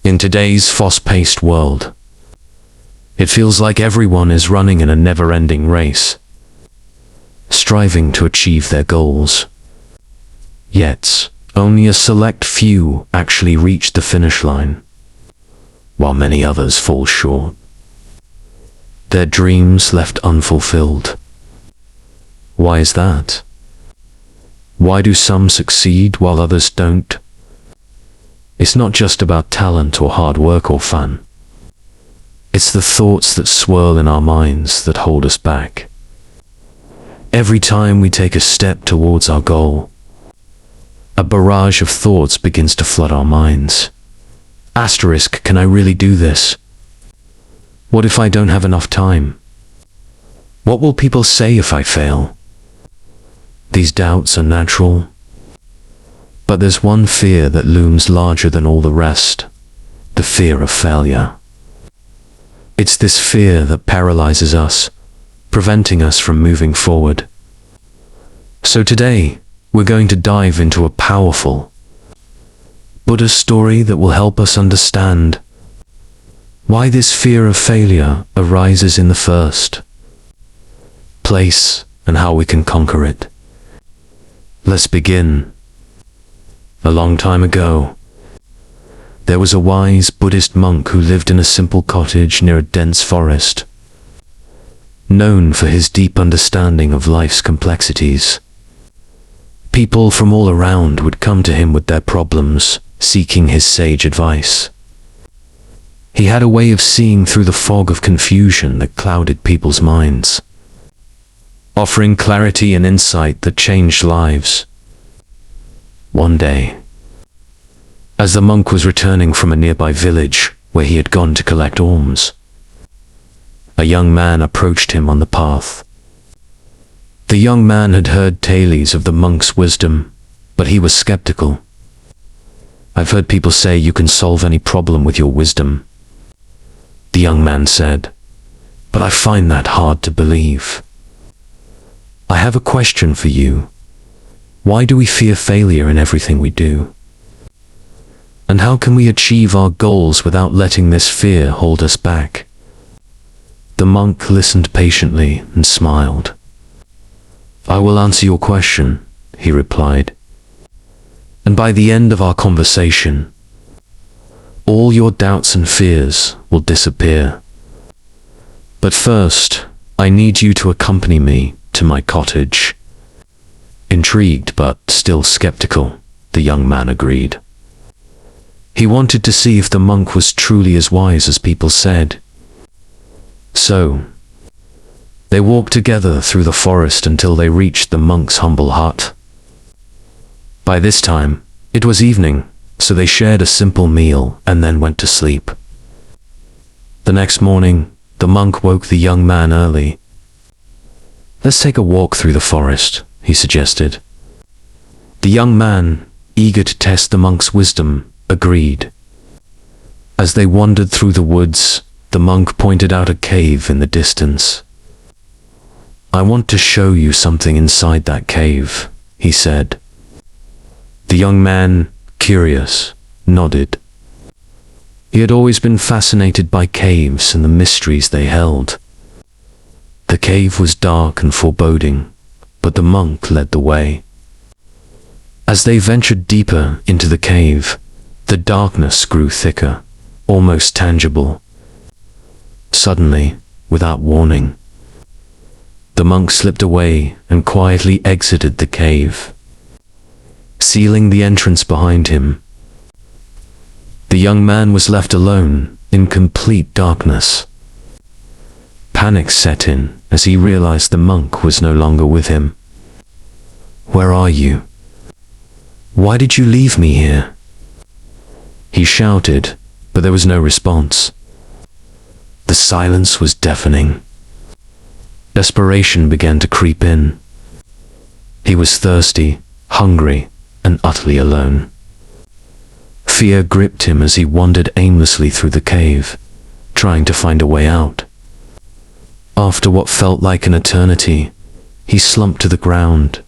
In today's fast-paced world, it feels like everyone is running in a never-ending race, striving to achieve their goals. Yet, only a select few actually reach the finish line, while many others fall short. Their dreams left unfulfilled. Why is that? Why do some succeed while others don't? It's not just about talent or hard work or fun. It's the thoughts that swirl in our minds that hold us back. Every time we take a step towards our goal, a barrage of thoughts begins to flood our minds. Asterisk, can I really do this? What if I don't have enough time? What will people say if I fail? These doubts are natural, but there's one fear that looms larger than all the rest: the fear of failure. It's this fear that paralyzes us, preventing us from moving forward. So today, we're going to dive into a powerful Buddhist story that will help us understand why this fear of failure arises in the first place and how we can conquer it. Let's begin. A long time ago, there was a wise Buddhist monk who lived in a simple cottage near a dense forest. Known for his deep understanding of life's complexities, people from all around would come to him with their problems, seeking his sage advice. He had a way of seeing through the fog of confusion that clouded people's minds, offering clarity and insight that changed lives. One day, as the monk was returning from a nearby village where he had gone to collect alms, a young man approached him on the path. The young man had heard tales of the monk's wisdom, but he was skeptical. "I've heard people say you can solve any problem with your wisdom," the young man said, "but I find that hard to believe. I have a question for you. Why do we fear failure in everything we do? And how can we achieve our goals without letting this fear hold us back?" The monk listened patiently and smiled. "I will answer your question," he replied. "And by the end of our conversation, all your doubts and fears will disappear. But first, I need you to accompany me to my cottage." Intrigued but still skeptical, the young man agreed. He wanted to see if the monk was truly as wise as people said. So, they walked together through the forest until they reached the monk's humble hut. By this time, it was evening, so they shared a simple meal and then went to sleep. The next morning, the monk woke the young man early. "Let's take a walk through the forest," he suggested. The young man, eager to test the monk's wisdom, agreed. As they wandered through the woods, the monk pointed out a cave in the distance. "I want to show you something inside that cave," he said. The young man, curious, nodded. He had always been fascinated by caves and the mysteries they held. The cave was dark and foreboding, but the monk led the way. As they ventured deeper into the cave, the darkness grew thicker, almost tangible. Suddenly, without warning, the monk slipped away and quietly exited the cave, sealing the entrance behind him. The young man was left alone in complete darkness. Panic set in as he realized the monk was no longer with him. "Where are you? Why did you leave me here?" he shouted, but there was no response. The silence was deafening. Desperation began to creep in. He was thirsty, hungry, and utterly alone. Fear gripped him as he wandered aimlessly through the cave, trying to find a way out. After what felt like an eternity, he slumped to the ground,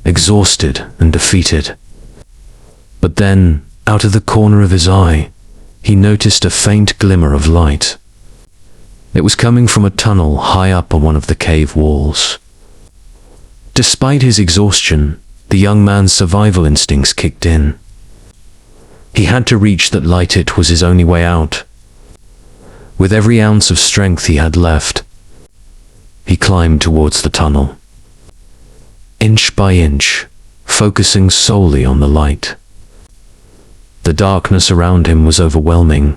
exhausted and defeated. But then, out of the corner of his eye, he noticed a faint glimmer of light. It was coming from a tunnel high up on one of the cave walls. Despite his exhaustion, the young man's survival instincts kicked in. He had to reach that light. It was his only way out. With every ounce of strength he had left, he climbed towards the tunnel. Inch by inch, focusing solely on the light. The darkness around him was overwhelming,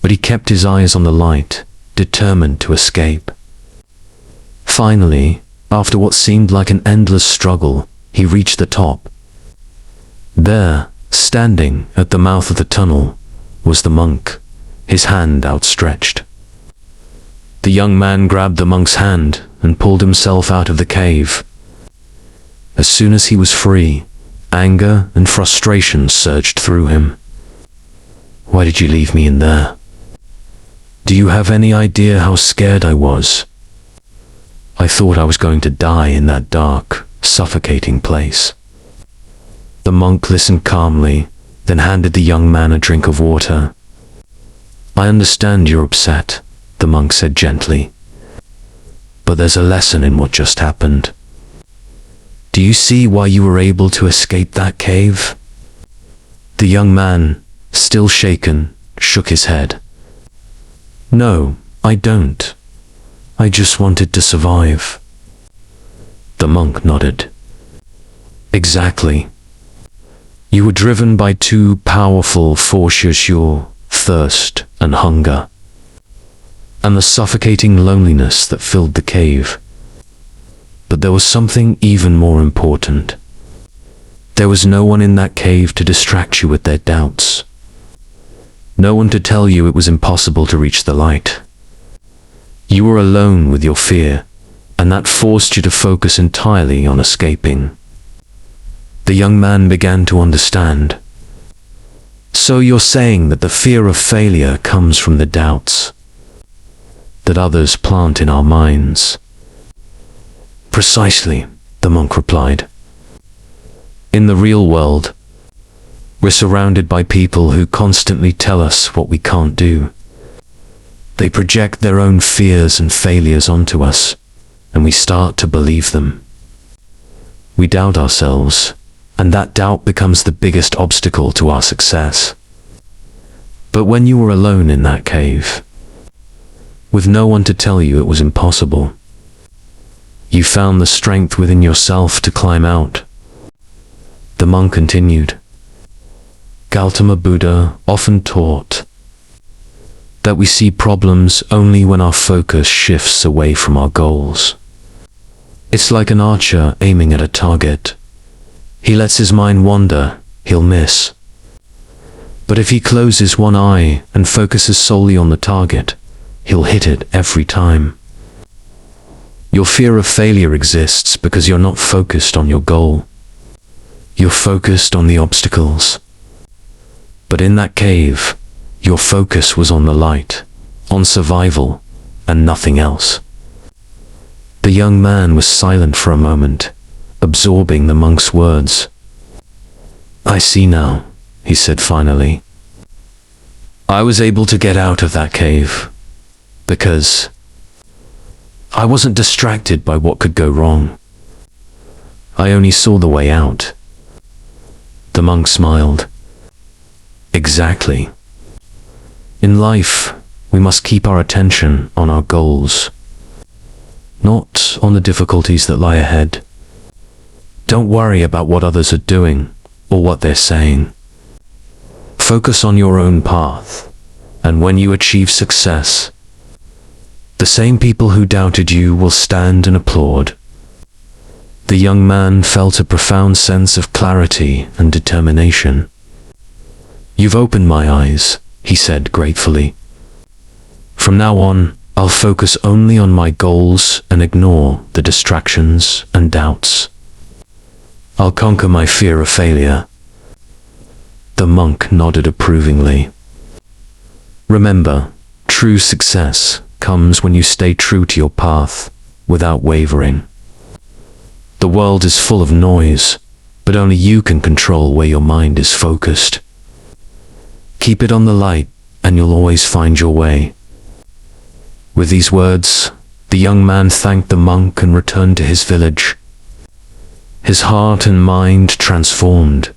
but he kept his eyes on the light, determined to escape. Finally, after what seemed like an endless struggle, he reached the top. There, standing at the mouth of the tunnel, was the monk, his hand outstretched. The young man grabbed the monk's hand and pulled himself out of the cave. As soon as he was free, anger and frustration surged through him. Why did you leave me in there? Do you have any idea how scared I was? I thought I was going to die in that dark, suffocating place. The monk listened calmly, then handed the young man a drink of water. I understand you're upset, the monk said gently. But there's a lesson in what just happened. Do you see why you were able to escape that cave? The young man, still shaken, shook his head. No, I don't. I just wanted to survive. The monk nodded. Exactly. You were driven by two powerful forces, your thirst and hunger, and the suffocating loneliness that filled the cave. But there was something even more important. There was no one in that cave to distract you with their doubts. No one to tell you it was impossible to reach the light. You were alone with your fear, and that forced you to focus entirely on escaping. The young man began to understand. So you're saying that the fear of failure comes from the doubts that others plant in our minds? Precisely, the monk replied. In the real world, we're surrounded by people who constantly tell us what we can't do. They project their own fears and failures onto us, and we start to believe them. We doubt ourselves, and that doubt becomes the biggest obstacle to our success. But when you were alone in that cave, with no one to tell you it was impossible, you found the strength within yourself to climb out. The monk continued. Gautama Buddha often taught that we see problems only when our focus shifts away from our goals. It's like an archer aiming at a target. He lets his mind wander, he'll miss. But if he closes one eye and focuses solely on the target, he'll hit it every time. Your fear of failure exists because you're not focused on your goal. You're focused on the obstacles. But in that cave, your focus was on the light, on survival, and nothing else. The young man was silent for a moment, absorbing the monk's words. I see now, he said finally. I was able to get out of that cave because I wasn't distracted by what could go wrong. I only saw the way out. The monk smiled. Exactly. In life, we must keep our attention on our goals, not on the difficulties that lie ahead. Don't worry about what others are doing or what they're saying. Focus on your own path, and when you achieve success, the same people who doubted you will stand and applaud. The young man felt a profound sense of clarity and determination. You've opened my eyes, he said gratefully. From now on, I'll focus only on my goals and ignore the distractions and doubts. I'll conquer my fear of failure. The monk nodded approvingly. Remember, true success comes when you stay true to your path without wavering. The world is full of noise, but only you can control where your mind is focused. Keep it on the light, and you'll always find your way." With these words, the young man thanked the monk and returned to his village. His heart and mind transformed.